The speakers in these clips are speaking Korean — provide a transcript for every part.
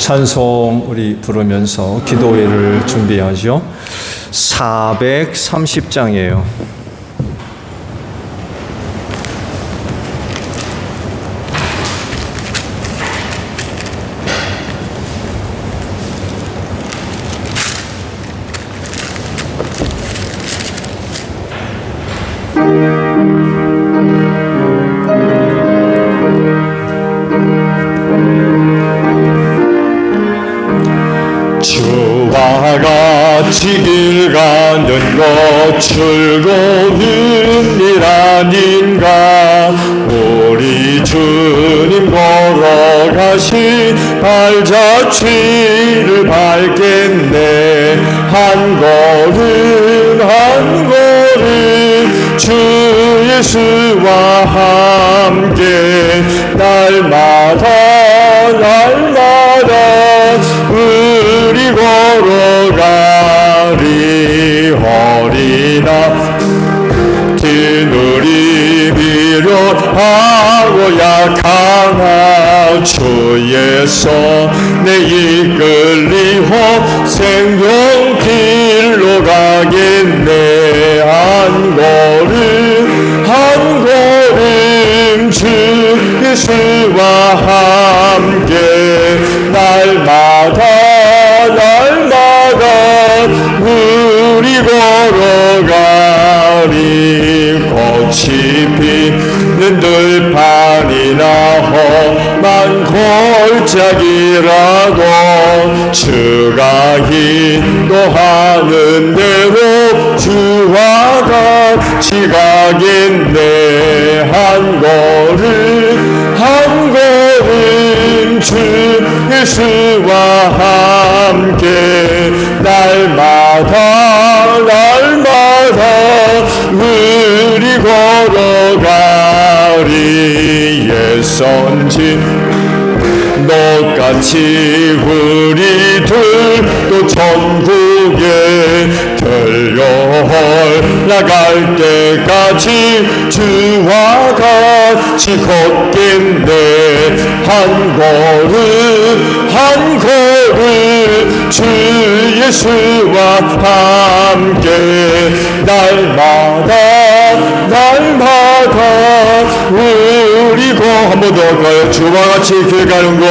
찬송 우리 부르면서 기도회를 준비하죠. 430장이에요. 주와 같이 길 가는 것 즐거운 일 아닌가. 우리 주님 걸어가신 발자취를 밟겠네. 한 걸음 한 걸음 주 예수와 함께 날마다 우리 걸어가리. 허리나 드누리 미련하고 약하나 주의 손에 이끌리호 생명길로 가겠네. 한 걸음 주 예수와 함께 날마다 우리 걸어가리. 꽃이 피는 들판이나 험한 골짜기라도 주가 인도하는 대로 주와 같이 가겠네. 한 걸음 주 예수와 함께 날마다 우리 걸어가리. 옛선진 똑같이 우리들도 천국에 들려나갈 때까지 주와 같이 걷겠네. 한 걸음 주 예수와 함께 날마다 우리 한 번 더 할까요? 주와 같이 길 가는 것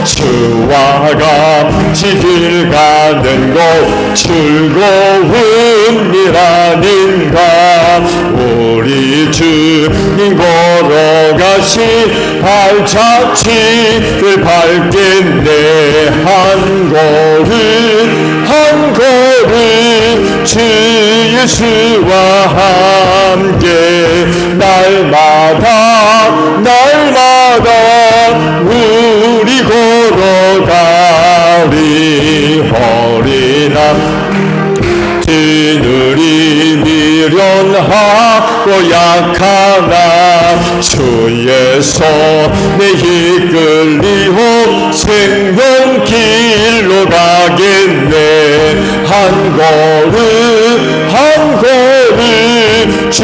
주와 같이 길 가는 것 즐거운 일 아닌가. 우리 주님 걸어가신 발자취를 밟겠네. 한 걸음 주 예수와 함께 날마다 우리 걸어가리. 허리나 드누리 미련하고 약하나 주의 손에 이끌리호 생명길로 가겠네. 한 걸음 주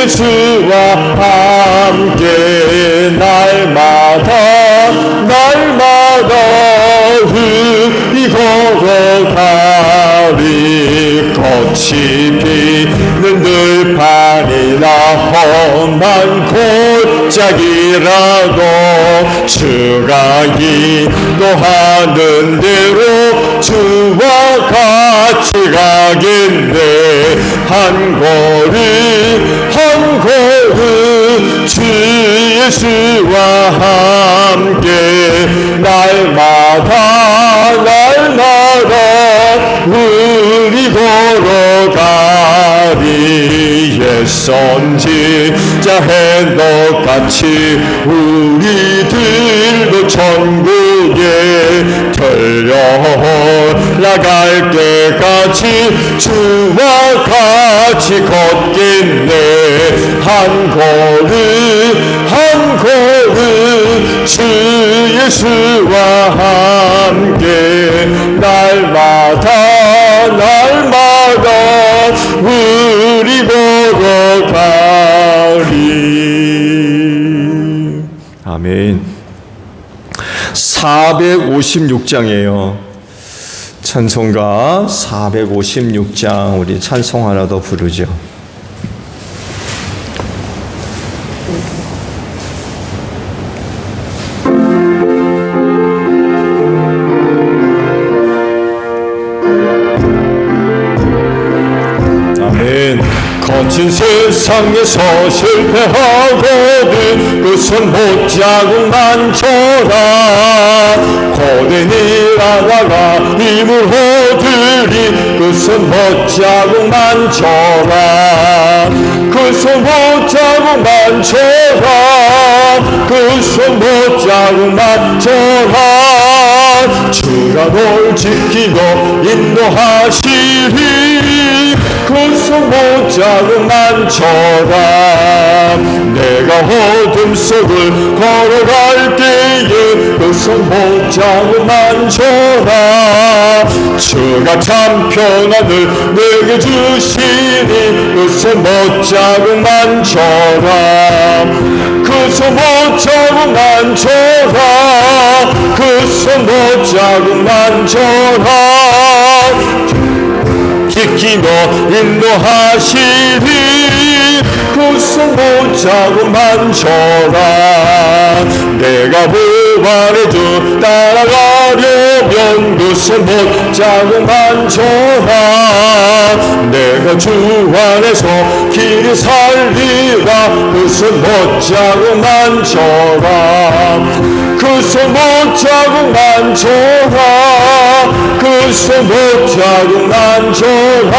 예수와 함께 날마다 우리 걸어가리. 꽃이 피는 들판이나 험한 골짜기라도 주가 인도하는 대로 주와 같이 가겠네. 한 걸음 주 예수와 함께 날마다 우리 걸어가리. 옛선지자 해똑같이 우리들도 천국에 들려나갈 때까지 주와 같이 걷겠네. 한 걸음 주 예수와 함께 날마다 우리 걸어가리. 아멘. 456장이에요. 찬송가 456장 우리 찬송 하나 더 부르죠. 아멘. 거친 세상에서 실패하거든 그 손 못자국만 쳐라. 고된 일 하다가 힘을 얻으리 그 손 못자국만 쳐라. 그 손 못자국만 쳐라. 그 손 못자국만 쳐라. 주가 널 지키고 인도하시리 그 손 못자국만 쳐라. 내가 어둠 속을 걸어갈 때에 그 손 못자국만 쳐라. 주가 참 평안을 내게 주시니 그 손 못자국만 쳐라. 그 손 못자국만 쳐라. 그 손 못자국만 쳐라. 지키며 인도하시리 그 손 못자국만 쳐라. 내가 부활의 주 따라가려면 그 손 못자국만 쳐라. 내가 주 안에서 길이 살리라 그 손 못자국만 쳐라. 그 손 못자국만 쳐라. 그 손 못자국만 쳐라.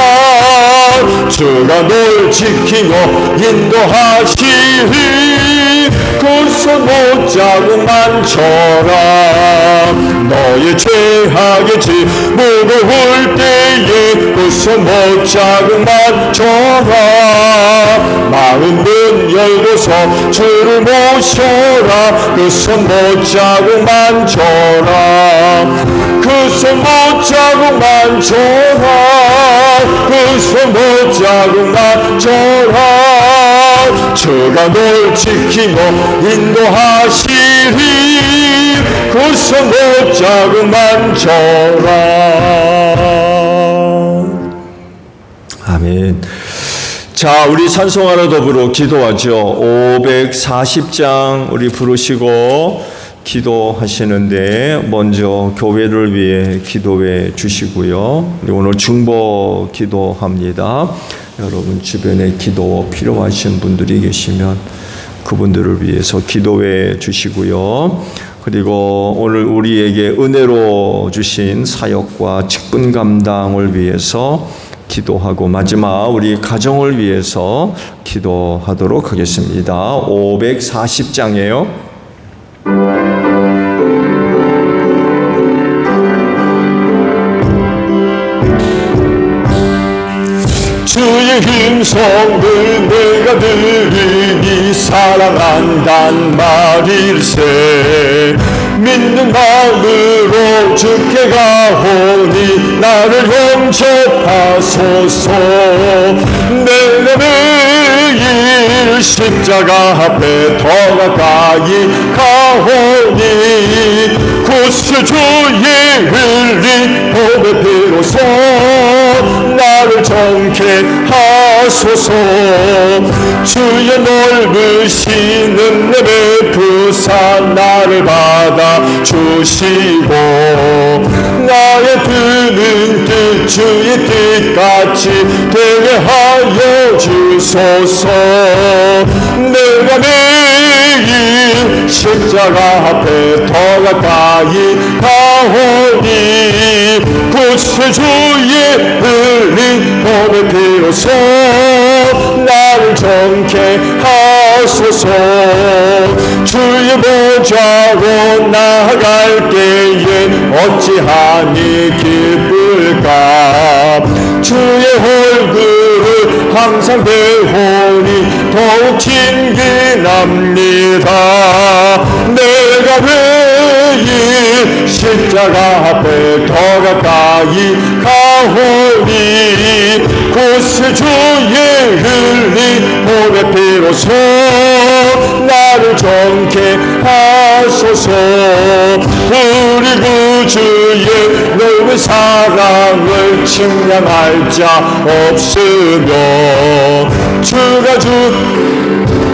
주가 널 지키고 인도하시리 그 손 못자국만 쳐라. 너의 죄악의 짐 무거울 때에 그 손 못자국만 쳐라. 마음 문 열고서 주를 모셔라. 그 손 못자국만 쳐라. 그 손 못자국만 쳐라. 그 손 못자국만 쳐라. 주가 널 지키고 인도하시리 그 손 못자국만 쳐라. 아멘. 자, 우리 찬송하러 더불어 기도하죠. 540장 우리 부르시고 기도하시는데 먼저 교회를 위해 기도해 주시고요. 우리 오늘 중보 기도합니다. 여러분 주변에 기도 필요하신 분들이 계시면 그분들을 위해서 기도해 주시고요. 그리고 오늘 우리에게 은혜로 주신 사역과 직분 감당을 위해서 기도하고 마지막 우리 가정을 위해서 기도하도록 하겠습니다. 540장이에요. 주의 음성을 내가 들으니 사랑한단 말일세. 믿는 마음으로 주께 가오니 나를 용접하소서. 내가 매일 십자가 앞에 더 가까이 가오니 구수주의 흘린 보배 피로써 나를 정케 하소서. 주의 넓으신 은혜의 부산 나를 받아 주시고 나의 드는 뜻 주의 뜻같이 되게 하여 주소서. 내가 매일 십자가 앞에 더 가까이 가오니 구세주의 흘린 보배 피로써 나를 정케 하소서. 주의 보좌로 나아갈 때엔 어찌하니 기쁠까. 주의 얼굴을 항상 배우니 더욱 친근합니다. 내가 매일 십자가 앞에 더 가까이 가오니 구세주의 흘린 보배 피로써 나를 정케 하소서. 우리 구주의 넓은 사랑을 측량할 자 없으며 주가 준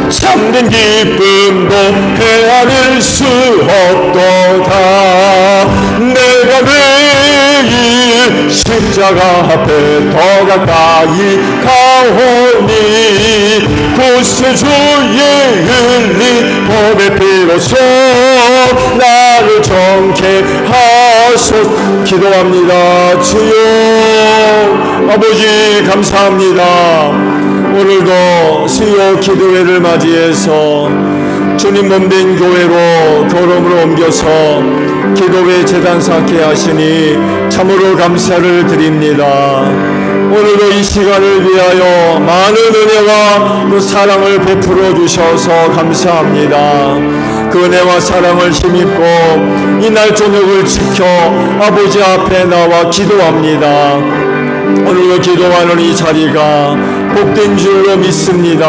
참된 기쁨도 헤아릴 수 없도다. 내가 매일 십자가 앞에 더 가까이 가오니 구세주의 흘린 법의 피로써 나를 정케 하소서. 기도합니다. 주여 아버지 감사합니다. 오늘도 수요 기도회를 맞이해서 주님 몸된 교회로 걸음으로 옮겨서 기도회 재단 쌓게 하시니 참으로 감사를 드립니다. 오늘도 이 시간을 위하여 많은 은혜와 그 사랑을 베풀어 주셔서 감사합니다. 그 은혜와 사랑을 힘입고 이날 저녁을 지켜 아버지 앞에 나와 기도합니다. 오늘도 기도하는 이 자리가 복된 줄로 믿습니다.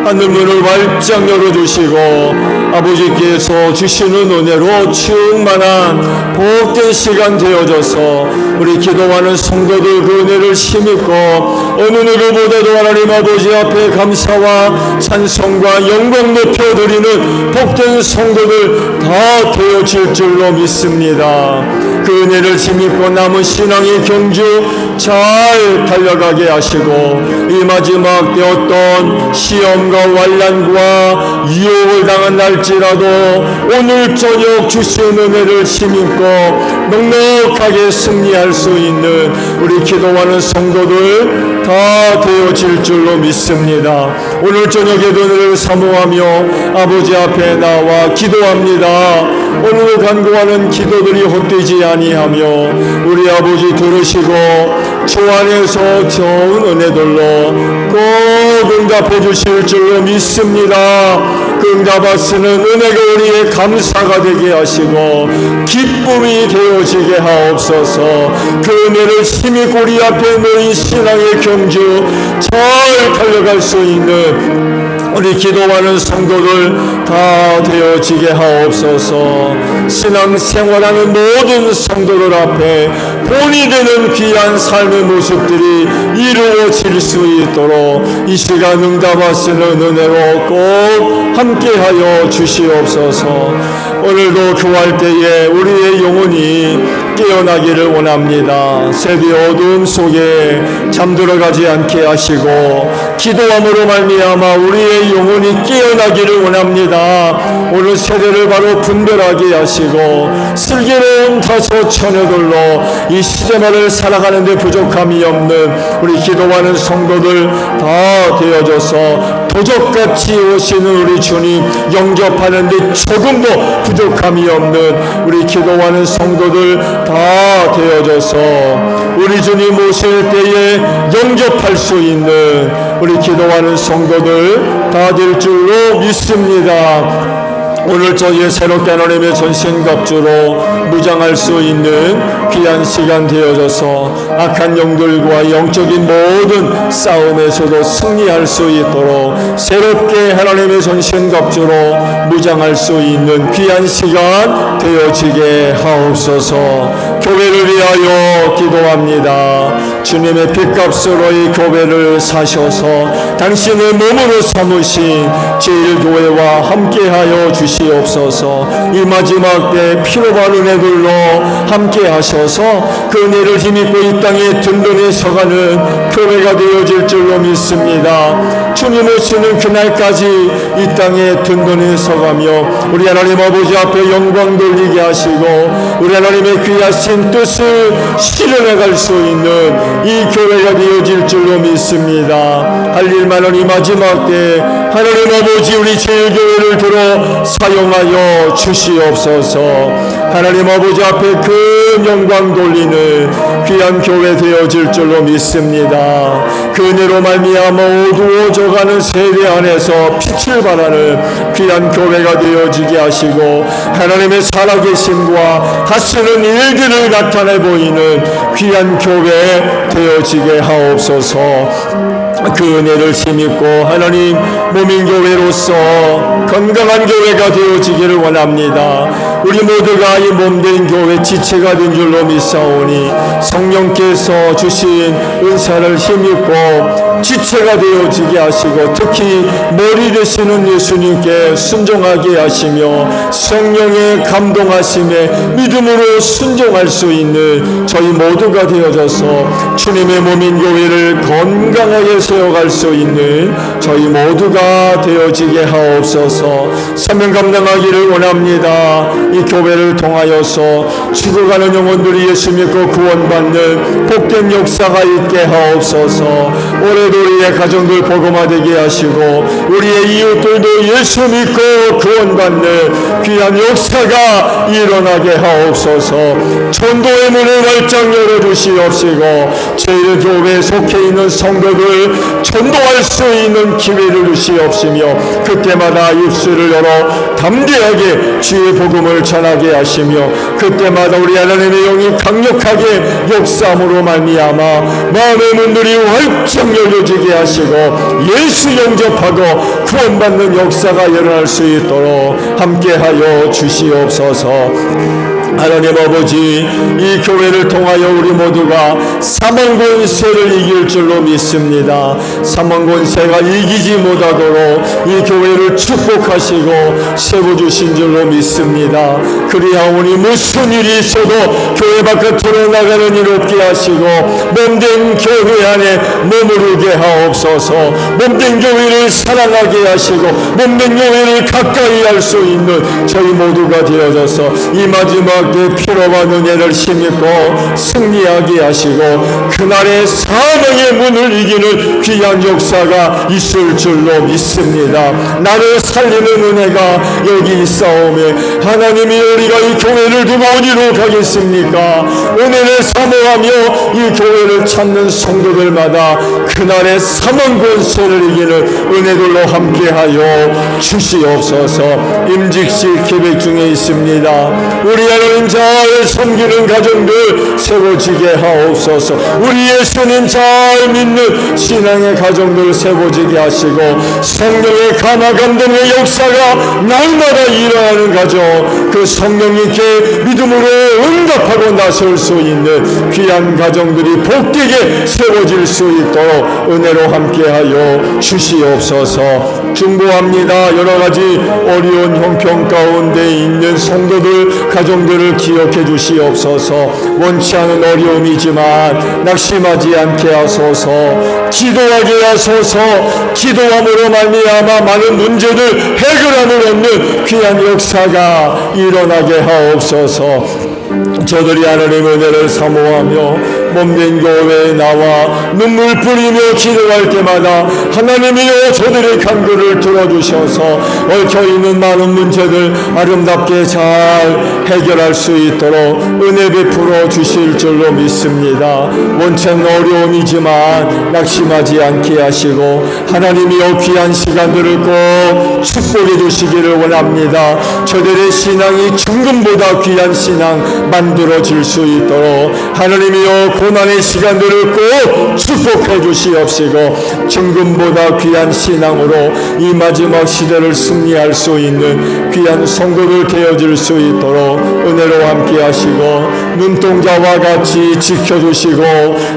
하늘문을 활짝 열어주시고 아버지께서 주시는 은혜로 충만한 복된 시간 되어져서 우리 기도하는 성도들 그 은혜를 힘입고 어느 누구보다도 하나님 아버지 앞에 감사와 찬송과 영광 높여드리는 복된 성도들 다 되어질 줄로 믿습니다. 그 은혜를 힘입고 남은 신앙의 경주 잘 달려가게 하시고 이 마지막 때 어떤 시험과 환난과 유혹을 당한 날지라도 오늘 저녁 주신 은혜를 힘입고 넉넉하게 승리할 수 있는 우리 기도하는 성도들 다 되어질 줄로 믿습니다. 오늘 저녁에도 은혜를 사모하며 아버지 앞에 나와 기도합니다. 오늘 간구하는 기도들이 헛되지 아니하며 우리 아버지 들으시고 주 안에서 좋은 은혜들로 꼭 응답해 주실 줄로 믿습니다. 그 응답하시는 은혜가 우리의 감사가 되게 하시고 기쁨이 되어지게 하옵소서. 그 은혜를 힘입고 우리 앞에 놓인 신앙의 경주 잘 달려갈 수 있는 우리 기도하는 성도들 다 되어지게 하옵소서. 신앙생활하는 모든 성도들 앞에 본이 되는 귀한 삶의 모습들이 이루어질 수 있도록 이 시간 응답하시는 은혜로 꼭 함께하여 주시옵소서. 오늘도 교할 때에 우리의 영혼이 깨어나기를 원합니다. 새벽 어두움 속에 잠들어가지 않게 하시고 기도함으로 말미암아 우리의 영혼이 깨어나기를 원합니다. 오늘 세대를 바로 분별하게 하시고 슬기로운 다섯 처녀들로 이 시대말을 살아가는 데 부족함이 없는 우리 기도하는 성도들 다 되어져서 도적같이 오시는 우리 주님 영접하는 데 조금도 부족함이 없는 우리 기도하는 성도들 다 되어져서 우리 주님 오실 때에 영접할 수 있는 우리 기도하는 성도들 다 될 줄로 믿습니다. 오늘 저희의 새롭게 하나님의 전신갑주로 무장할 수 있는 귀한 시간 되어져서 악한 영들과 영적인 모든 싸움에서도 승리할 수 있도록 새롭게 하나님의 전신갑주로 무장할 수 있는 귀한 시간 되어지게 하옵소서. 교회를 위하여 기도합니다. 주님의 핏값으로 이 교회를 사셔서 당신의 몸으로 삼으신 제일교회와 함께하여 주시옵소서. 이 마지막 때 피로반 은혜들로 함께 하셔서 그 은혜를 힘입고 이 땅에 든든히 서가는 교회가 되어질 줄로 믿습니다. 주님 오시는 그날까지 이 땅에 든든히 서가며 우리 하나님 아버지 앞에 영광 돌리게 하시고 우리 하나님의 귀하신 뜻을 실현해갈 수 있는 이 교회가 되어질 줄로 믿습니다. 할 일 많은 이 마지막 때 하나님 아버지 우리 제일교회를 들어 사용하여 주시옵소서. 하나님 아버지 앞에 큰 영광 돌리는 귀한 교회 되어질 줄로 믿습니다. 그 은혜로 말미암아 어두워져가는 세대 안에서 빛을 발하는 귀한 교회가 되어지게 하시고 하나님의 살아계심과 하시는 일들을 나타내 보이는 귀한 교회 되어지게 하옵소서. 그 은혜를 힘입고 하나님 몸인 교회로서 건강한 교회가 되어지기를 원합니다. 우리 모두가 이 몸된 교회 지체가 된 줄로 믿사오니 성령께서 주신 은사를 힘입고 지체가 되어지게 하시고 특히 머리 되시는 예수님께 순종하게 하시며 성령의 감동하심에 믿음으로 순종할 수 있는 저희 모두가 되어져서 주님의 몸인 교회를 건강하게 세워갈 수 있는 저희 모두가 되어지게 하옵소서. 사명 감당하기를 원합니다. 이 교회를 통하여서 죽어가는 영혼들이 예수 믿고 구원받는 복된 역사가 있게 하옵소서. 올해도 우리의 가정들 복음화되게 하시고 우리의 이웃들도 예수 믿고 구원받는 귀한 역사가 일어나게 하옵소서. 전도의 문을 활짝 열어주시옵시고 제1교회에 속해 있는 성도들 전도할 수 있는 기회를 주시옵시며 그때마다 입술을 열어 담대하게 주의 복음을 전하게 하시며 그때마다 우리 하나님의 영이 강력하게 역사함으로 말미암아 마음의 문들이 활짝 열려지게 하시고 예수 영접하고 구원받는 역사가 일어날 수 있도록 함께하여 주시옵소서. 하나님 아버지, 이 교회를 통하여 우리 모두가 사망 권세를 이길 줄로 믿습니다. 사망 권세가 이기지 못하도록 이 교회를 축복하시고 세워주신 줄로 믿습니다. 그리하오니 무슨 일이 있어도 교회 바깥으로 나가는 일 없게 하시고 몸된 교회 안에 머무르게 하옵소서. 몸된 교회를 사랑하게 하시고 몸된 교회를 가까이 할 수 있는 저희 모두가 되어져서 이 마지막 때 피로와 은혜를 힘입고 승리하게 하시고 그날의 사망의 문을 이기는 귀한 역사가 있을 줄로 믿습니다. 나를 살리는 은혜가 여기 있사오매 하나님이 우리가 이 교회를 두고 어디로 가겠습니까? 은혜를 사모하며 이 교회를 찾는 성도들마다 그날의 사망 권세를 이기는 은혜들로 함께하여 주시옵소서. 임직식 계획 중에 있습니다. 우리 하나님 잘 섬기는 가정들 세워지게 하옵소서. 우리 예수님 잘 믿는 신앙의 가정들 세워지게 하시고 성령의 감화 감동의 역사가 날마다 일어나는 가정 그 성령님께 믿음으로 응답하고 나설 수 있는 귀한 가정들이 복되게 세워질 수 있도록 은혜로 함께하여 주시옵소서. 중보합니다. 여러가지 어려운 형편 가운데 있는 성도들 가정들을 기억해 주시옵소서. 원치 않은 어려움이지만 낙심하지 않게 하소서. 기도하게 하소서. 기도함으로 말미암아 많은 문제들 해결함을 얻는 귀한 역사가 일어나게 하옵소서. 저들이 하나님 은혜를 사모하며 몸된 교회에 나와 눈물 뿌리며 기도할 때마다 하나님이여 저들의 간구를 들어주셔서 얽혀있는 많은 문제들 아름답게 잘 해결할 수 있도록 은혜 베풀어 주실 줄로 믿습니다. 원천 어려움이지만 낙심하지 않게 하시고 하나님이여 귀한 시간들을 꼭 축복해 주시기를 원합니다. 저들의 신앙이 중금보다 귀한 신앙 만들어질 수 있도록 하나님이여 고난의 시간들을 꼭 축복해 주시옵시고 중금보다 귀한 신앙으로 이 마지막 시대를 승리할 수 있는 귀한 성도들 되어질 수 있도록 은혜로 함께 하시고 눈동자와 같이 지켜주시고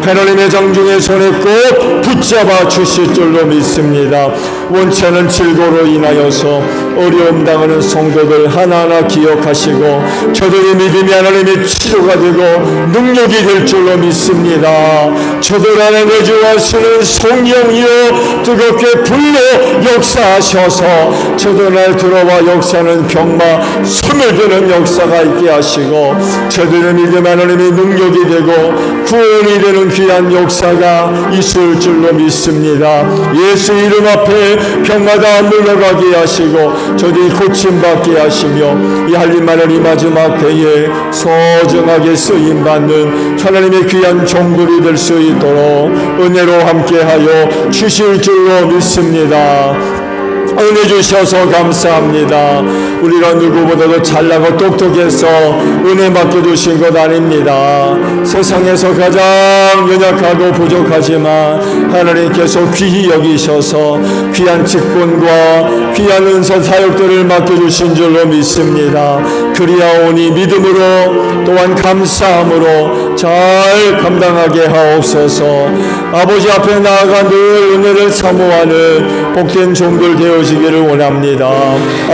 하나님의 장중의 손에 꼭 붙잡아 주실 줄로 믿습니다. 원치 않은 질고로 인하여서 어려움 당하는 성도들 하나하나 기억하시고 저들의 믿음이 하나님의 치료가 되고 능력이 될 줄로 믿습니다. 저들 안에 내주하시는 성령이여 뜨겁게 불러 역사하셔서 저들 안에 들어와 역사하는 병마 소멸되는 역사가 있게 하시고 저들의 믿음 하나님의 능력이 되고 구원이 되는 귀한 역사가 있을 줄로 믿습니다. 예수 이름 앞에 병마다 물러가게 하시고 저들이 고침받게 하시며 이 할림하는 이 마지막 때에 소중하게 쓰임받는 하나님의 귀한 종들이 될 수 있도록 은혜로 함께하여 주실 줄로 믿습니다. 은혜 주셔서 감사합니다. 우리가 누구보다도 잘나고 똑똑해서 은혜 맡겨주신 것 아닙니다. 세상에서 가장 연약하고 부족하지만 하나님께서 귀히 여기셔서 귀한 직분과 귀한 은사 사역들을 맡겨주신 줄로 믿습니다. 그리하오니 믿음으로 또한 감사함으로 잘 감당하게 하옵소서. 아버지 앞에 나아가 늘 은혜를 사모하는 복된 종들 되어지기를 원합니다.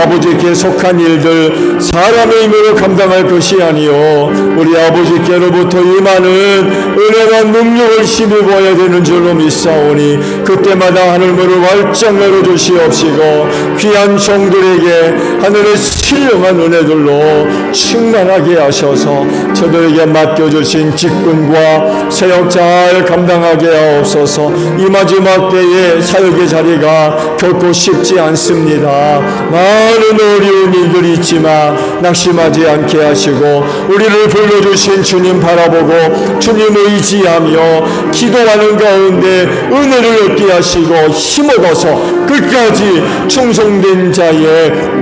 아버지께 속한 일들 사람의 힘으로 감당할 것이 아니요 우리 아버지께로부터 임하는 은혜와 능력을 힘입어야 되는 줄로 믿사오니 그때마다 하늘문을 활짝 열어주시옵시고 귀한 종들에게 하늘의 신령한 은혜들로 충만하게 하셔서 저들에게 맡겨주신 직분과 사역 잘 감당하게 하옵소서. 이 마지막 때에 사역의 자리가 결코 쉽지 않습니다. 많은 어려운 일들이 있지만 낙심하지 않게 하시고 우리를 불러주신 주님 바라보고 주님 의지하며 기도하는 가운데 은혜를 얻게 하시고 힘을 얻어서 끝까지 충성된 자의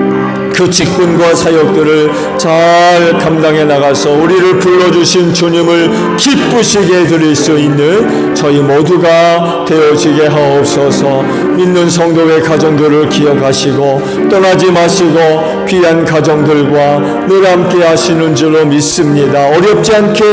그 직분과 사역들을 잘 감당해 나가서 우리를 불러주신 주님을 기쁘시게 해드릴 수 있는 저희 모두가 되어지게 하옵소서. 믿는 성도의 가정들을 기억하시고 떠나지 마시고 귀한 가정들과 늘 함께 하시는 줄로 믿습니다. 어렵지 않게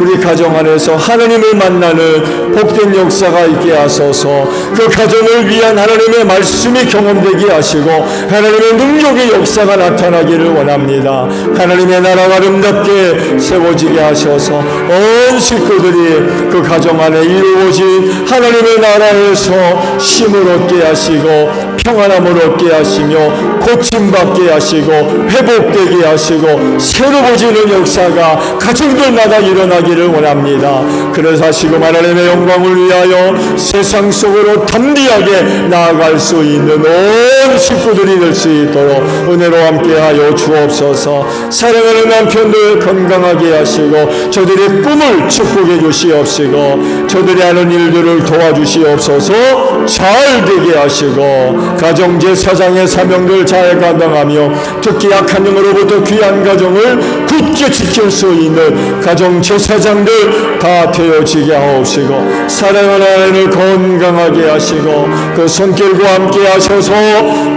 우리 가정 안에서 하나님을 만나는 복된 역사가 있게 하소서. 그 가정을 위한 하나님의 말씀이 경험되게 하시고 하나님의 능력의 역사가 나타나기를 원합니다. 하나님의 나라가 아름답게 세워지게 하셔서 온 식구들이 그 가정 안에 이루어진 하나님의 나라에서 힘을 얻게 하시고 평안함을 얻게 하시며 고침받게 하시고 회복되게 하시고 새로워지는 역사가 가정들마다 일어나기를 원합니다. 그래서 하시고 하나님의 영광을 위하여 세상 속으로 담대하게 나아갈 수 있는 온 식구들이 될 수 있도록 은혜로 함께하여 주옵소서. 사랑하는 남편들 건강하게 하시고 저들의 꿈을 축복해 주시옵시고 저들이 하는 일들을 도와주시옵소서. 잘 되게 하시고 가정제사장의 사명들 잘 감당하며 특히 약한 영으로부터 귀한 가정을 굳게 지킬 수 있는 가정제사장들 다 되어지게 하옵시고 사랑하는 아이를 건강하게 하시고 그 손길과 함께 하셔서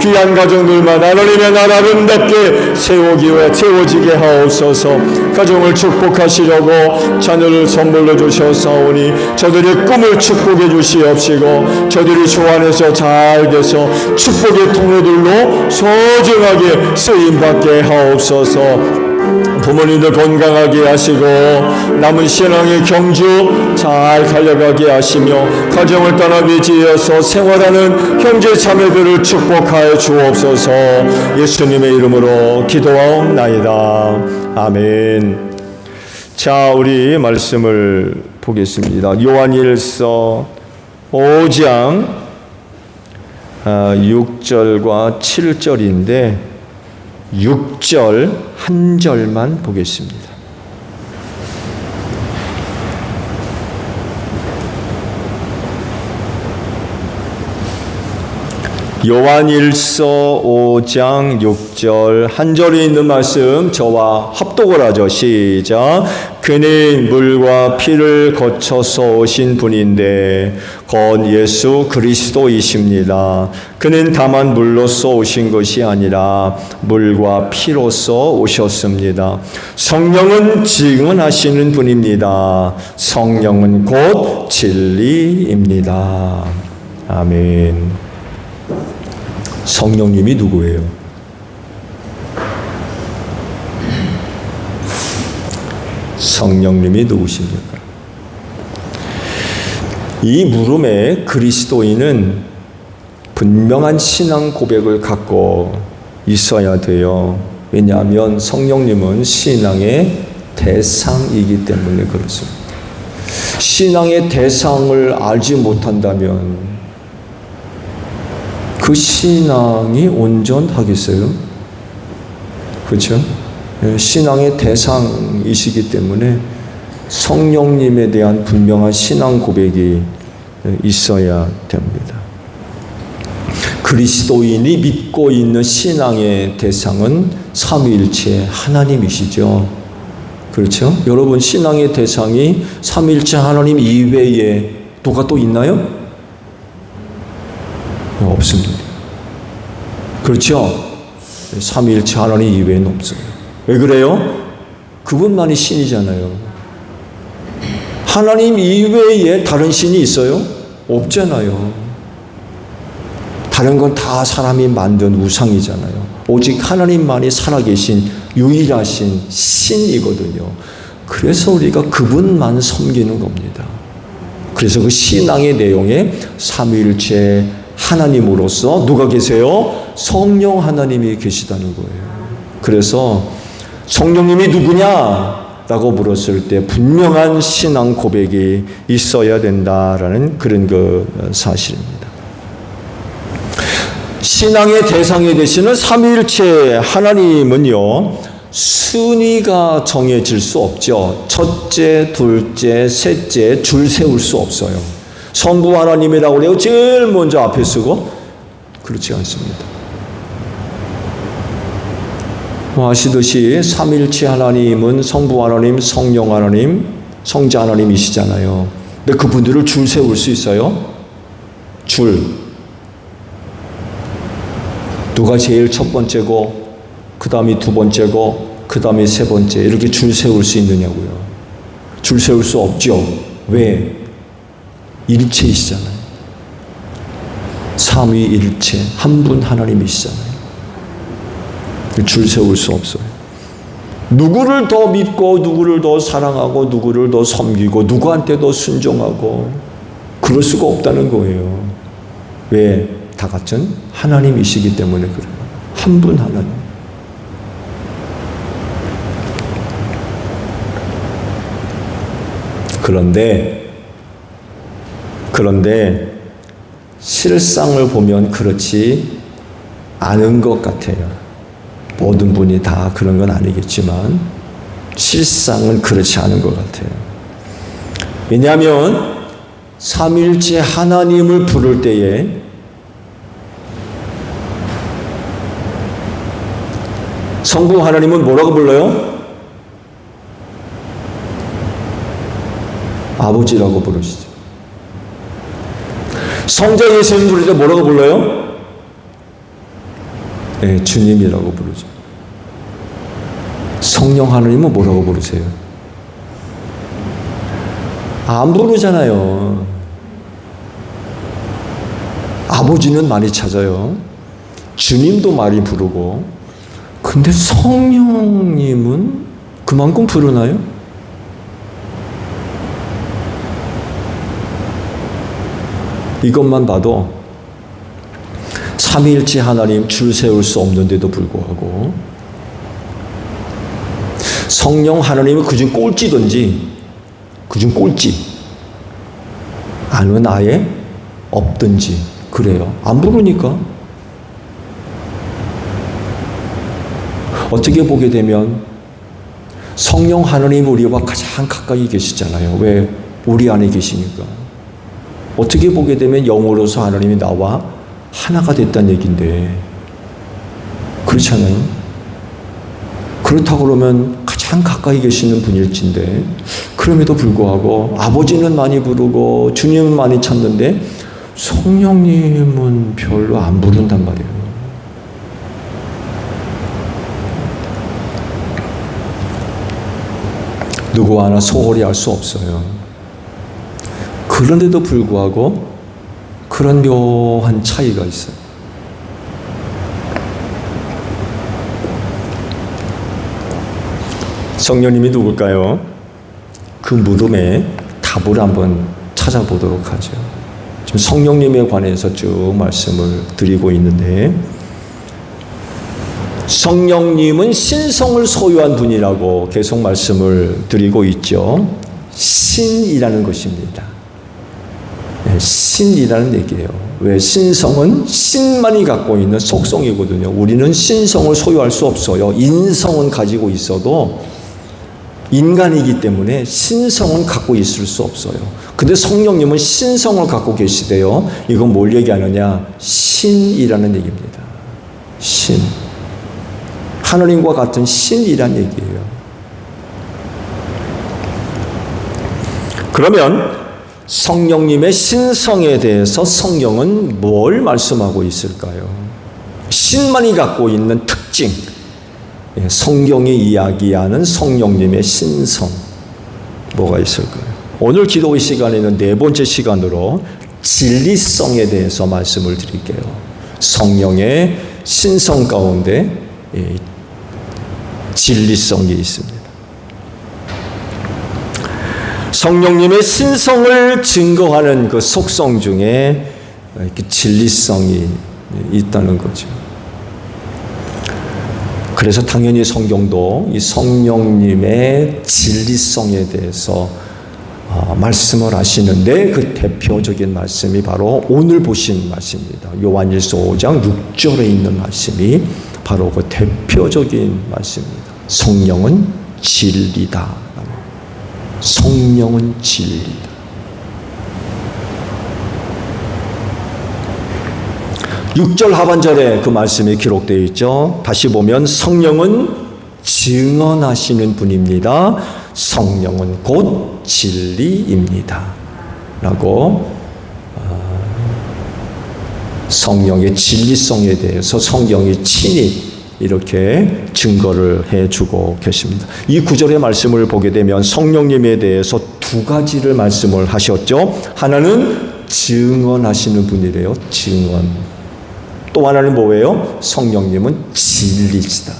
귀한 가정들만 하나님의 나라 아름답게 세워지게 하옵소서. 가정을 축복하시려고 자녀를 선물로 주셨사오니 저들의 꿈을 축복해 주시옵시고 저들이 주 안에서 잘 돼서 축복의 통로들로 소중하게 쓰임받게 하옵소서. 부모님들 건강하게 하시고 남은 신앙의 경주 잘 달려가게 하시며 가정을 떠나 위지에서 생활하는 형제 자매들을 축복하여 주옵소서. 예수님의 이름으로 기도하옵나이다. 아멘. 자, 우리 말씀을 보겠습니다. 요한일서 5장 6절과 7절인데 6절 한 절만 보겠습니다. 요한일서 5장 6절 한 절에 있는 말씀 저와 합독을 하죠. 시작. 그는 물과 피를 거쳐서 오신 분인데 곧 예수 그리스도이십니다. 그는 다만 물로서 오신 것이 아니라 물과 피로서 오셨습니다. 성령은 증언하시는 분입니다. 성령은 곧 진리입니다. 아멘. 성령님이 누구예요? 성령님이 누구십니까? 이 물음에 그리스도인은 분명한 신앙 고백을 갖고 있어야 돼요. 왜냐하면 성령님은 신앙의 대상이기 때문에 그렇습니다. 신앙의 대상을 알지 못한다면 그 신앙이 온전하겠어요? 그렇죠? 신앙의 대상이시기 때문에 성령님에 대한 분명한 신앙 고백이 있어야 됩니다. 그리스도인이 믿고 있는 신앙의 대상은 삼위일체 하나님이시죠. 그렇죠? 여러분, 신앙의 대상이 삼위일체 하나님 이외에 누가 또 있나요? 없습니다. 그렇죠? 삼위일체 하나님 이외에는 없어요. 왜 그래요? 그분만이 신이잖아요. 하나님 이외에 다른 신이 있어요? 없잖아요. 다른 건 다 사람이 만든 우상이잖아요. 오직 하나님만이 살아계신 유일하신 신이거든요. 그래서 우리가 그분만 섬기는 겁니다. 그래서 그 신앙의 내용에 삼위일체 하나님으로서 누가 계세요? 성령 하나님이 계시다는 거예요. 그래서 성령님이 누구냐? 라고 물었을 때 분명한 신앙 고백이 있어야 된다라는 그런 그 사실입니다. 신앙의 대상이 되시는 삼위일체 하나님은요, 순위가 정해질 수 없죠. 첫째, 둘째, 셋째 줄 세울 수 없어요. 성부 하나님이라고 그래요. 제일 먼저 앞에 쓰고 그렇지 않습니다. 아시듯이 삼위일체 하나님은 성부 하나님, 성령 하나님, 성자 하나님이시잖아요. 근데 그분들을 줄 세울 수 있어요? 누가 제일 첫 번째고, 그 다음이 두 번째고, 그 다음이 세 번째, 이렇게 줄 세울 수 있느냐고요. 줄 세울 수 없죠. 왜? 일체이시잖아요. 삼위일체, 한 분 하나님이시잖아요. 줄 세울 수 없어요. 누구를 더 믿고, 누구를 더 사랑하고, 누구를 더 섬기고, 누구한테 더 순종하고, 그럴 수가 없다는 거예요. 왜? 다 같은 하나님이시기 때문에 그래요. 한 분 하나님. 그런데 실상을 보면 그렇지 않은 것 같아요. 모든 분이 다 그런 건 아니겠지만 실상은 그렇지 않은 것 같아요. 왜냐하면 삼위일체 하나님을 부를 때에 성부 하나님은 뭐라고 불러요? 아버지라고 부르시죠. 성자 예수님 부를 때 뭐라고 불러요? 네, 주님이라고 부르죠. 성령 하나님은 뭐라고 부르세요? 안 부르잖아요. 아버지는 많이 찾아요. 주님도 많이 부르고. 근데 성령님은 그만큼 부르나요? 이것만 봐도 삼위일체 하나님 줄 세울 수 없는데도 불구하고 성령 하나님은 그중 꼴찌든지 그중 꼴찌 아니면 아예 없든지 그래요. 안 부르니까. 어떻게 보게 되면 성령 하나님 우리와 가장 가까이 계시잖아요. 왜? 우리 안에 계시니까. 어떻게 보게 되면 영으로서 하나님이 나와 하나가 됐다는 얘기인데 그렇잖아요. 그렇다고 그러면 가장 가까이 계시는 분일진데 그럼에도 불구하고 아버지는 많이 부르고 주님은 많이 찾는데 성령님은 별로 안 부른단 말이에요. 누구 하나 소홀히 할 수 없어요. 그런데도 불구하고 그런 묘한 차이가 있어요. 성령님이 누굴까요? 그 물음에 답을 한번 찾아보도록 하죠. 지금 성령님에 관해서 쭉 말씀을 드리고 있는데 성령님은 신성을 소유한 분이라고 계속 말씀을 드리고 있죠. 신이라는 것입니다. 신이라는 얘기예요. 왜? 신성은 신만이 갖고 있는 속성이거든요. 우리는 신성을 소유할 수 없어요. 인성은 가지고 있어도 인간이기 때문에 신성은 갖고 있을 수 없어요. 근데 성령님은 신성을 갖고 계시대요. 이건 뭘 얘기하느냐? 신이라는 얘기입니다. 신. 하느님과 같은 신이란 얘기예요. 그러면 성령님의 신성에 대해서 성경은 뭘 말씀하고 있을까요? 신만이 갖고 있는 특징, 성경이 이야기하는 성령님의 신성, 뭐가 있을까요? 오늘 기도의 시간에는 네 번째 시간으로 진리성에 대해서 말씀을 드릴게요. 성령의 신성 가운데 진리성이 있습니다. 성령님의 신성을 증거하는 그 속성 중에 그 진리성이 있다는 거죠. 그래서 당연히 성경도 이 성령님의 진리성에 대해서 말씀을 하시는데 그 대표적인 말씀이 바로 오늘 보신 말씀입니다. 요한일서 5장 6절에 있는 말씀이 바로 그 대표적인 말씀입니다. 성령은 진리다. 성령은 진리다. 6절 하반절에 그 말씀이 기록되어 있죠. 다시 보면 성령은 증언하시는 분입니다. 성령은 곧 진리입니다. 라고 성령의 진리성에 대해서 성경이 친히 이렇게 증거를 해주고 계십니다. 이 구절의 말씀을 보게 되면 성령님에 대해서 두 가지를 말씀을 하셨죠. 하나는 증언하시는 분이래요. 증언. 또 하나는 뭐예요? 성령님은 진리시다.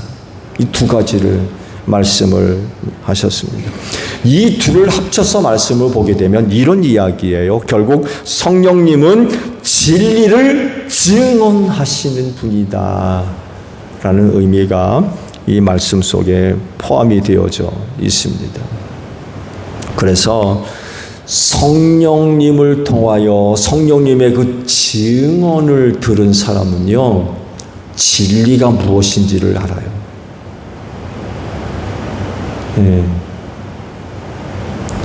이 두 가지를 말씀을 하셨습니다. 이 둘을 합쳐서 말씀을 보게 되면 이런 이야기예요. 결국 성령님은 진리를 증언하시는 분이다 라는 의미가 이 말씀 속에 포함이 되어져 있습니다. 그래서 성령님을 통하여 성령님의 그 증언을 들은 사람은요, 진리가 무엇인지를 알아요.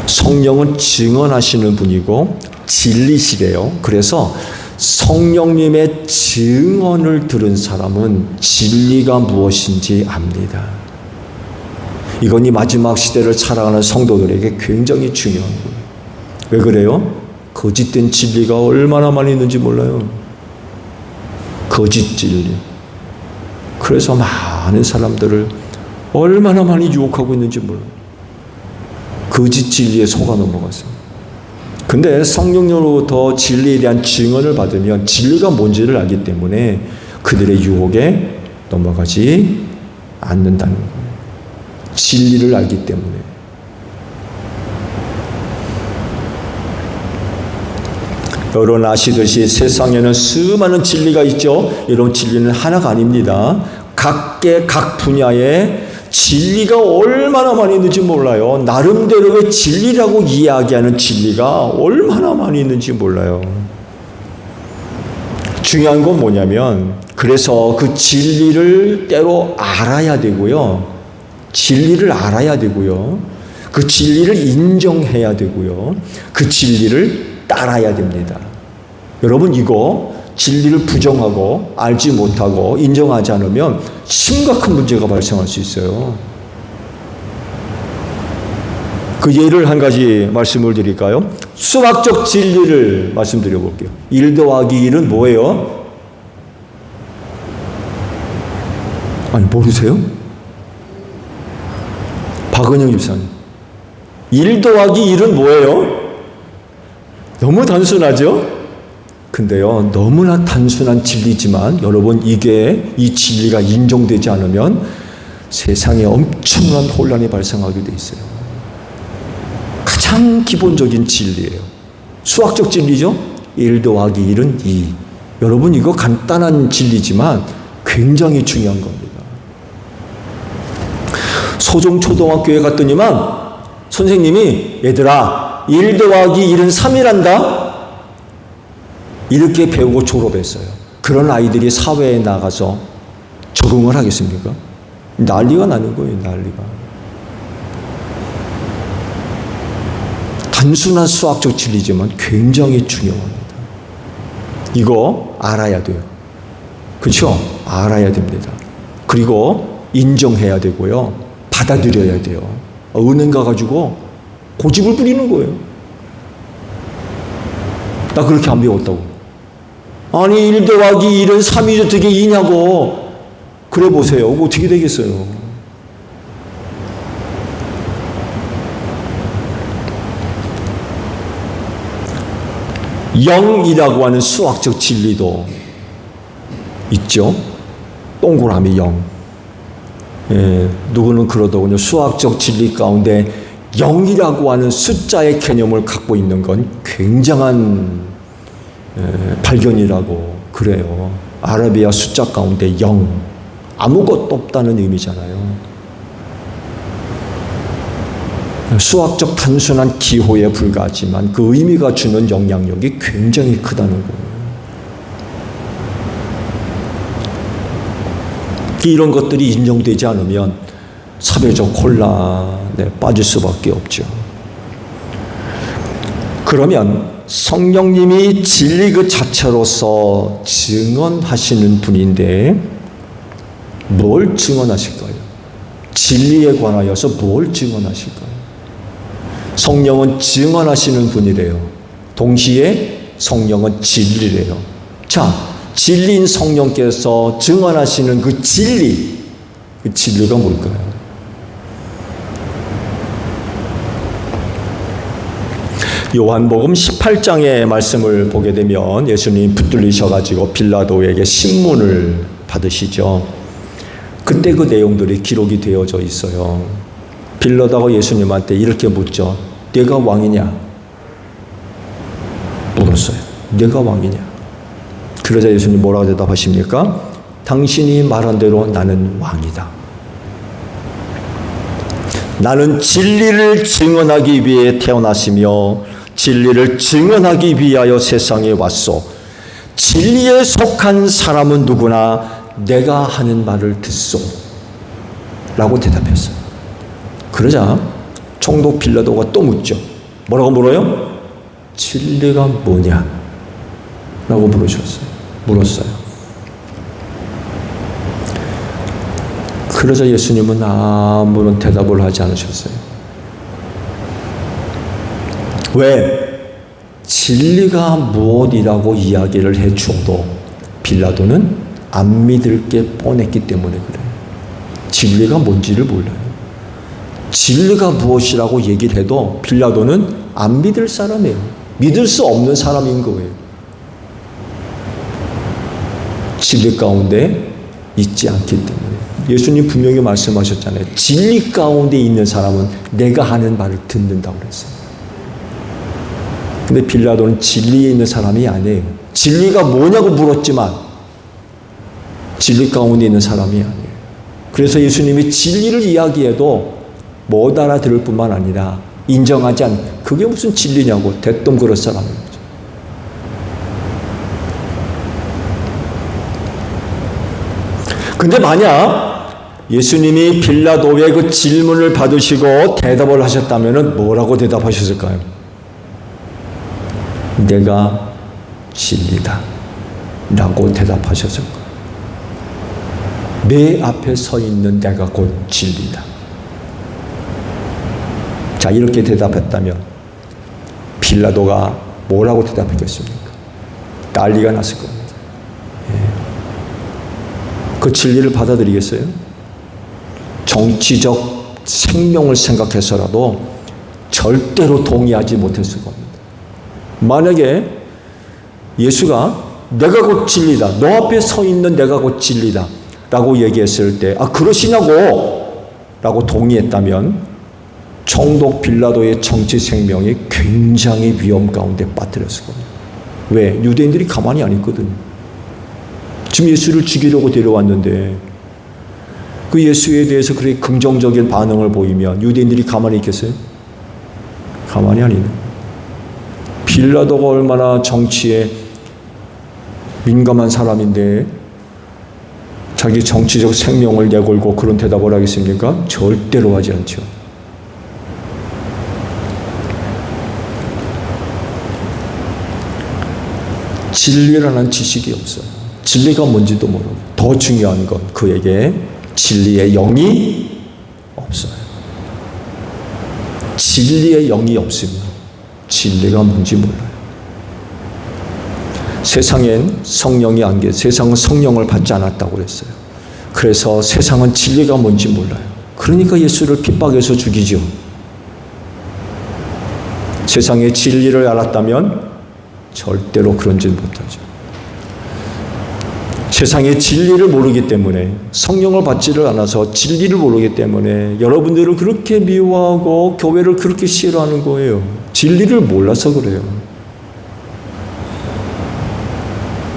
성령은 증언하시는 분이고 진리시래요. 그래서 성령님의 증언을 들은 사람은 진리가 무엇인지 압니다. 이건 이 마지막 시대를 살아가는 성도들에게 굉장히 중요한 거예요. 왜 그래요? 거짓된 진리가 얼마나 많이 있는지 몰라요. 거짓 진리. 그래서 많은 사람들을 얼마나 많이 유혹하고 있는지 몰라요. 거짓 진리에 속아 넘어갔어요. 근데 성령으로부터 진리에 대한 증언을 받으면 진리가 뭔지를 알기 때문에 그들의 유혹에 넘어가지 않는다는 거예요. 진리를 알기 때문에. 여러분 아시듯이 세상에는 수많은 진리가 있죠. 이런 진리는 하나가 아닙니다. 각 분야에 진리가 얼마나 많이 있는지 몰라요. 나름대로의 진리라고 이야기하는 진리가 얼마나 많이 있는지 몰라요. 중요한 건 뭐냐면, 그래서 그 진리를 때로 알아야 되고요. 진리를 알아야 되고요. 그 진리를 인정해야 되고요. 그 진리를 따라야 됩니다. 여러분 이거 진리를 부정하고 알지 못하고 인정하지 않으면 심각한 문제가 발생할 수 있어요. 그 예를 한 가지 말씀을 드릴까요? 수학적 진리를 말씀드려 볼게요. 1 더하기 1은 뭐예요? 아니 모르세요? 박은영 집사님. 1 더하기 1은 뭐예요? 너무 단순하죠? 근데요, 너무나 단순한 진리지만 여러분 이게 이 진리가 인정되지 않으면 세상에 엄청난 혼란이 발생하게 돼 있어요. 가장 기본적인 진리예요. 수학적 진리죠? 1 더하기 1은 2. 여러분 이거 간단한 진리지만 굉장히 중요한 겁니다. 소종초등학교에 갔더니만 선생님이 얘들아 1 더하기 1은 3이란다. 이렇게 배우고 졸업했어요. 그런 아이들이 사회에 나가서 적응을 하겠습니까? 난리가 나는 거예요. 난리가. 단순한 수학적 진리지만 굉장히 중요합니다. 이거 알아야 돼요. 그렇죠? 알아야 됩니다. 그리고 인정해야 되고요. 받아들여야 돼요. 은행 가가지고 고집을 부리는 거예요. 나 그렇게 안 배웠다고. 아니 1 더하기 1은 3이 어떻게 2냐고. 그래 보세요. 어떻게 되겠어요? 영이라고 하는 수학적 진리도 있죠. 동그라미 0. 예, 누구는 그러더군요. 수학적 진리 가운데 0이라고 하는 숫자의 개념을 갖고 있는 건 굉장한 발견이라고 그래요. 아라비아 숫자 가운데 0. 아무것도 없다는 의미잖아요. 수학적 단순한 기호에 불과하지만 그 의미가 주는 영향력이 굉장히 크다는 거예요. 이런 것들이 인정되지 않으면 사회적 혼란에 빠질 수밖에 없죠. 그러면 성령님이 진리 그 자체로서 증언하시는 분인데 뭘 증언하실까요? 진리에 관하여서 뭘 증언하실까요? 성령은 증언하시는 분이래요. 동시에 성령은 진리래요. 자, 진리인 성령께서 증언하시는 그 진리가 뭘까요? 요한복음 18장의 말씀을 보게 되면 예수님 붙들리셔가지고 빌라도에게 신문을 받으시죠. 그때 그 내용들이 기록이 되어져 있어요. 빌라도가 예수님한테 이렇게 묻죠. 네가 왕이냐? 물었어요. 네가 왕이냐? 그러자 예수님 뭐라고 대답하십니까? 당신이 말한 대로 나는 왕이다. 나는 진리를 증언하기 위해 태어났으며 진리를 증언하기 위하여 세상에 왔소. 진리에 속한 사람은 누구나 내가 하는 말을 듣소. 라고 대답했어요. 그러자 총독 빌라도가 또 묻죠. 뭐라고 물어요? 진리가 뭐냐? 라고 물었어요. 그러자 예수님은 아무런 대답을 하지 않으셨어요. 왜? 진리가 무엇이라고 이야기를 해주어도 빌라도는 안 믿을 게 뻔했기 때문에 그래요. 진리가 뭔지를 몰라요. 진리가 무엇이라고 얘기를 해도 빌라도는 안 믿을 사람이에요. 믿을 수 없는 사람인 거예요. 진리 가운데 있지 않기 때문에. 예수님 분명히 말씀하셨잖아요. 진리 가운데 있는 사람은 내가 하는 말을 듣는다고 그랬어요. 근데 빌라도는 진리에 있는 사람이 아니에요. 진리가 뭐냐고 물었지만 진리 가운데 있는 사람이 아니에요. 그래서 예수님이 진리를 이야기해도 못 알아들을 뿐만 아니라 인정하지 않는, 그게 무슨 진리냐고 대뜸 그럴 사람인 거죠. 근데 만약 예수님이 빌라도의 그 질문을 받으시고 대답을 하셨다면 뭐라고 대답하셨을까요? 내가 진리다 라고 대답하셨을 거예요. 내 앞에 서 있는 내가 곧 진리다. 자, 이렇게 대답했다면 빌라도가 뭐라고 대답했겠습니까? 난리가 났을 겁니다. 그 진리를 받아들이겠어요? 정치적 생명을 생각해서라도 절대로 동의하지 못했을 겁니다. 만약에 예수가 내가 곧 진리다, 너 앞에 서 있는 내가 곧 진리다 라고 얘기했을 때 그러시냐고 라고 동의했다면 총독 빌라도의 정치 생명이 굉장히 위험 가운데 빠뜨렸을 겁니다. 왜? 유대인들이 가만히 안 있거든요. 지금 예수를 죽이려고 데려왔는데 그 예수에 대해서 그렇게 긍정적인 반응을 보이면 유대인들이 가만히 있겠어요? 가만히 안 있는 거예요. 빌라도가 얼마나 정치에 민감한 사람인데 자기 정치적 생명을 내걸고 그런 대답을 하겠습니까? 절대로 하지 않죠. 진리라는 지식이 없어요. 진리가 뭔지도 모르고, 더 중요한 건 그에게 진리의 영이 없어요. 진리의 영이 없으면 진리가 뭔지 몰라요. 세상엔 성령이 안 계세요. 세상은 성령을 받지 않았다고 그랬어요. 그래서 세상은 진리가 뭔지 몰라요. 그러니까 예수를 핍박해서 죽이죠. 세상의 진리를 알았다면 절대로 그런 짓 못하죠. 세상의 진리를 모르기 때문에, 성령을 받지를 않아서 진리를 모르기 때문에 여러분들을 그렇게 미워하고 교회를 그렇게 싫어하는 거예요. 진리를 몰라서 그래요.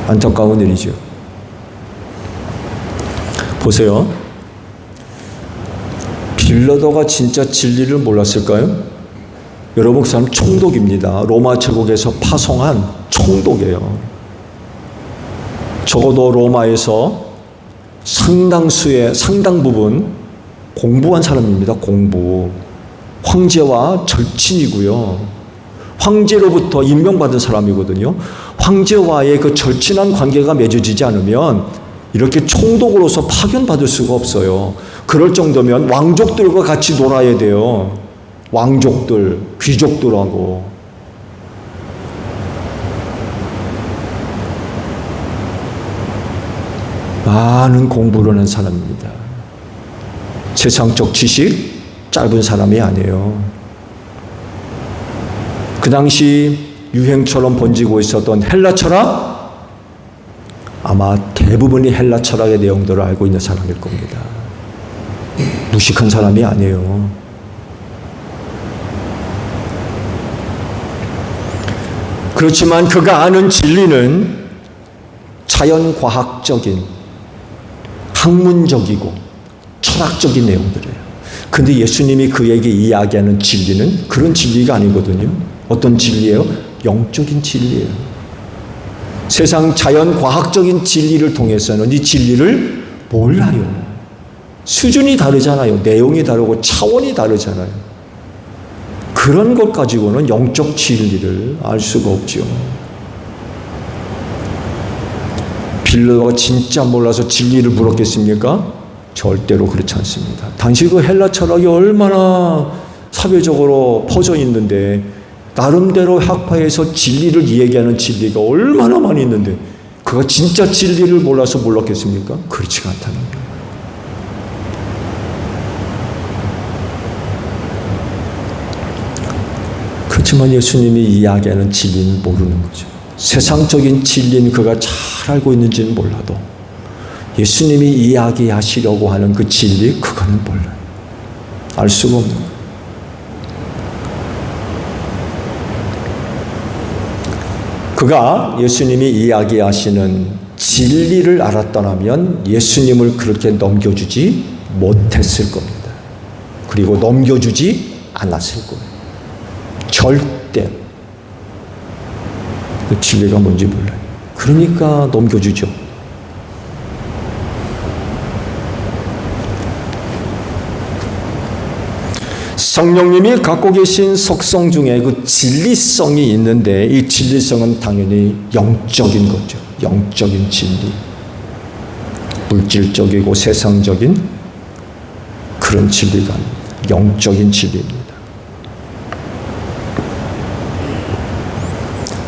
안타까운 일이죠. 보세요. 빌라도가 진짜 진리를 몰랐을까요? 여러분, 그 사람 총독입니다. 로마 제국에서 파송한 총독이에요. 적어도 로마에서 상당 부분 공부한 사람입니다. 공부. 황제와 절친이고요. 황제로부터 임명받은 사람이거든요. 황제와의 그 절친한 관계가 맺어지지 않으면 이렇게 총독으로서 파견받을 수가 없어요. 그럴 정도면 왕족들과 같이 놀아야 돼요. 왕족들, 귀족들하고. 많은 공부를 하는 사람입니다. 세상적 지식 짧은 사람이 아니에요. 그 당시 유행처럼 번지고 있었던 헬라 철학, 아마 대부분이 헬라 철학의 내용들을 알고 있는 사람일 겁니다. 무식한 사람이 아니에요. 그렇지만 그가 아는 진리는 자연과학적인, 학문적이고 철학적인 내용들이에요. 근데 예수님이 그에게 이야기하는 진리는 그런 진리가 아니거든요. 어떤 진리예요? 영적인 진리예요. 세상 자연과학적인 진리를 통해서는 이 진리를 몰라요. 수준이 다르잖아요. 내용이 다르고 차원이 다르잖아요. 그런 것 가지고는 영적 진리를 알 수가 없죠. 빌라도가 진짜 몰라서 진리를 물었겠습니까? 절대로 그렇지 않습니다. 당시 그 헬라 철학이 얼마나 사회적으로 퍼져 있는데, 나름대로 학파에서 진리를 이야기하는 진리가 얼마나 많이 있는데 그가 진짜 진리를 몰라서 몰랐겠습니까? 그렇지가 않다는 거예요. 그렇지만 예수님이 이야기하는 진리는 모르는 거죠. 세상적인 진리는 그가 잘 알고 있는지는 몰라도 예수님이 이야기하시려고 하는 그 진리, 그거는 몰라요. 알 수가 없는 거예요. 그가 예수님이 이야기하시는 진리를 알았더라면 예수님을 그렇게 넘겨주지 못했을 겁니다. 그리고 넘겨주지 않았을 거예요. 절대 그 진리가 뭔지 몰라요. 그러니까 넘겨주죠. 성령님이 갖고 계신 속성 중에 그 진리성이 있는데, 이 진리성은 당연히 영적인 거죠. 영적인 진리. 물질적이고 세상적인 그런 진리가 아닙니다. 영적인 진리입니다.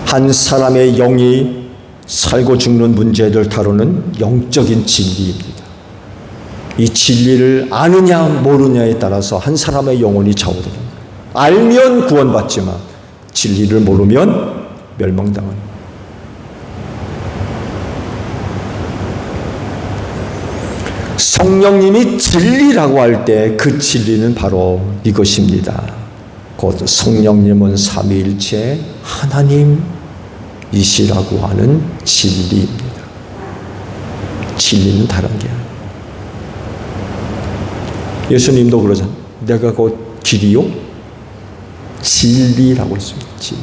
한 사람의 영이 살고 죽는 문제를 다루는 영적인 진리입니다. 이 진리를 아느냐 모르냐에 따라서 한 사람의 영혼이 좌우되는 거예요. 알면 구원받지만 진리를 모르면 멸망당하는 거예요. 성령님이 진리라고 할 때 그 진리는 바로 이것입니다. 곧 성령님은 삼위일체 하나님이시라고 하는 진리입니다. 진리는 다른 게 아니에요. 예수님도 그러잖아요. 내가 곧 길이요 진리라고 했습니다. 진리.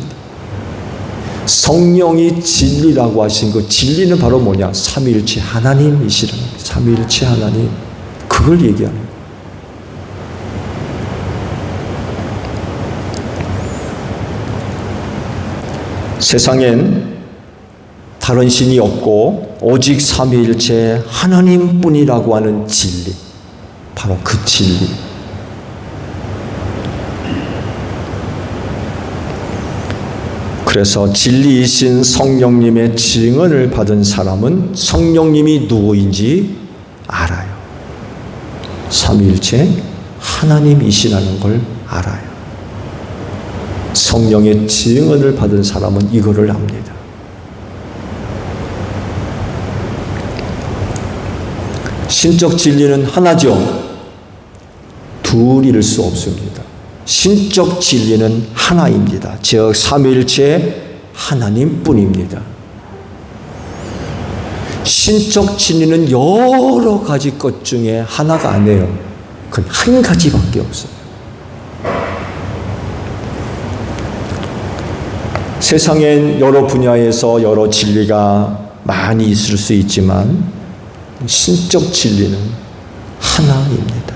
성령이 진리라고 하신 그 진리는 바로 뭐냐? 삼위일체 하나님이시라는 거예요. 삼위일체 하나님. 그걸 얘기하는 거예요. 세상엔 다른 신이 없고 오직 삼위일체 하나님뿐이라고 하는 진리, 바로 그 진리. 그래서 진리이신 성령님의 증언을 받은 사람은 성령님이 누구인지 알아요. 삼위일체 하나님이시라는 걸 알아요. 성령의 증언을 받은 사람은 이거를 압니다. 신적 진리는 하나죠. 둘일 수 없습니다. 신적 진리는 하나입니다. 즉 삼위일체 하나님뿐입니다. 신적 진리는 여러 가지 것 중에 하나가 아니에요. 그건 한 가지밖에 없어요. 세상엔 여러 분야에서 여러 진리가 많이 있을 수 있지만 신적 진리는 하나입니다.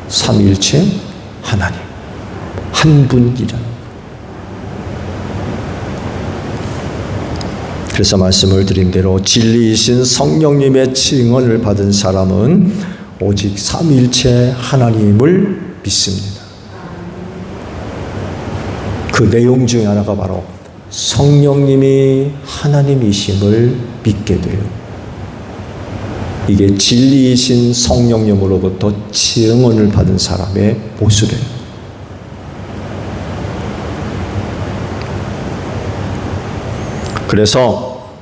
삼위일체 하나님, 한 분이라는. 그래서 말씀을 드린 대로 진리이신 성령님의 증언을 받은 사람은 오직 삼위일체 하나님을 믿습니다. 그 내용 중에 하나가 바로 성령님이 하나님이심을 믿게 돼요. 이게 진리이신 성령님으로부터 증언을 받은 사람의 모습이에요. 그래서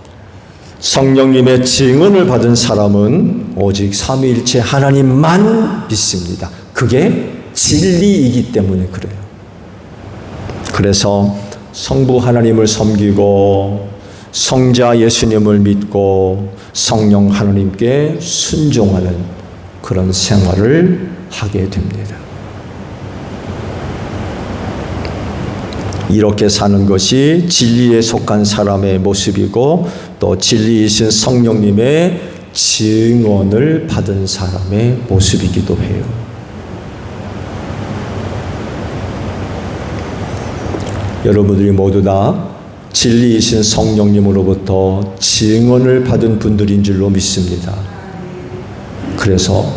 성령님의 증언을 받은 사람은 오직 삼위일체 하나님만 믿습니다. 그게 진리이기 때문에 그래요. 그래서 성부 하나님을 섬기고 성자 예수님을 믿고 성령 하나님께 순종하는 그런 생활을 하게 됩니다. 이렇게 사는 것이 진리에 속한 사람의 모습이고 또 진리이신 성령님의 증언을 받은 사람의 모습이기도 해요. 여러분들이 모두 다 진리이신 성령님으로부터 증언을 받은 분들인 줄로 믿습니다. 그래서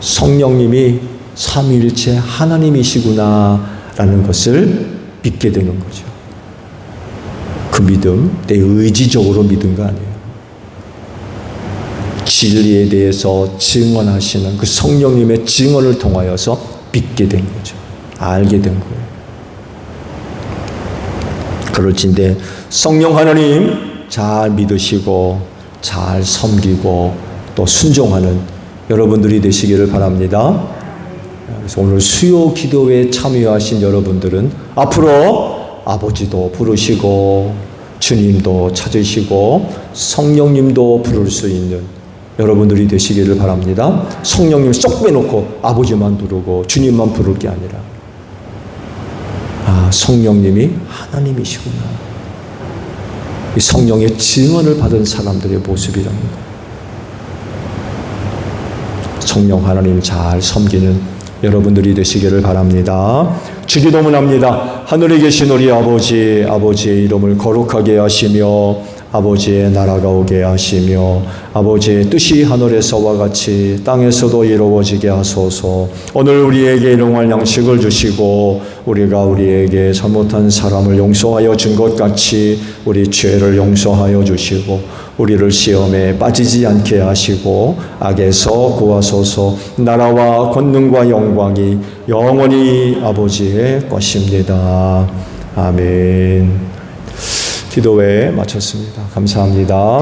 성령님이 삼위일체 하나님이시구나라는 것을 믿게 되는 거죠. 그 믿음, 내 의지적으로 믿은 거 아니에요. 진리에 대해서 증언하시는 그 성령님의 증언을 통하여서 믿게 된 거죠. 알게 된 거예요. 그럴진데 성령 하나님 잘 믿으시고 잘 섬기고 또 순종하는 여러분들이 되시기를 바랍니다. 그래서 오늘 수요 기도회에 참여하신 여러분들은 앞으로 아버지도 부르시고 주님도 찾으시고 성령님도 부를 수 있는 여러분들이 되시기를 바랍니다. 성령님 쏙 빼놓고 아버지만 부르고 주님만 부를 게 아니라 성령님이 하나님이시구나. 이 성령의 증언을 받은 사람들의 모습이라는 거예요. 성령 하나님 잘 섬기는 여러분들이 되시기를 바랍니다. 주기도문 합니다. 하늘에 계신 우리 아버지, 아버지의 이름을 거룩하게 하시며 아버지의 나라가 오게 하시며 아버지의 뜻이 하늘에서와 같이 땅에서도 이루어지게 하소서. 오늘 우리에게 일용할 양식을 주시고 우리가 우리에게 잘못한 사람을 용서하여 준 것 같이 우리 죄를 용서하여 주시고 우리를 시험에 빠지지 않게 하시고 악에서 구하소서. 나라와 권능과 영광이 영원히 아버지의 것입니다. 아멘. 기도회 마쳤습니다. 감사합니다.